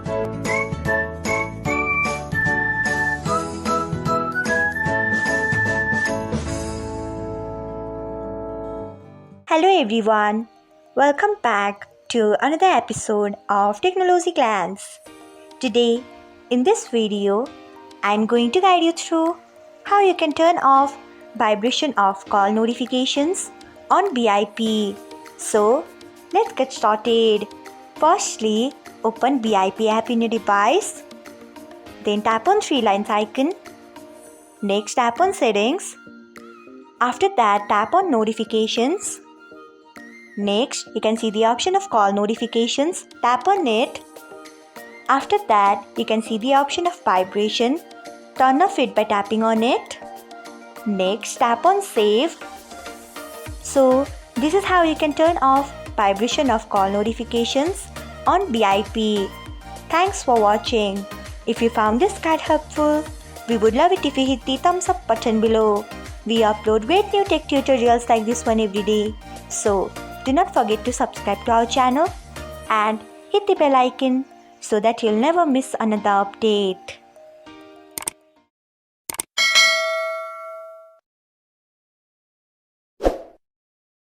Hello everyone, welcome back to another episode of Technologyglance. Today, in this video, I am going to guide you through how you can turn off vibration of call notifications on BIP. So, let's get started. Firstly, open BIP app in your device. Then tap on three lines icon. Next, tap on settings. After that, tap on notifications. Next, you can see the option of call notifications. Tap on it. After that, you can see the option of vibration. Turn off it by tapping on it. Next, tap on save. So, this is how you can turn off vibration of call notifications on BIP. Thanks for watching. If you found this guide helpful, we would love it if you hit the thumbs up button below. We upload great new tech tutorials like this one every day. So, do not forget to subscribe to our channel and hit the bell icon so that you'll never miss another update.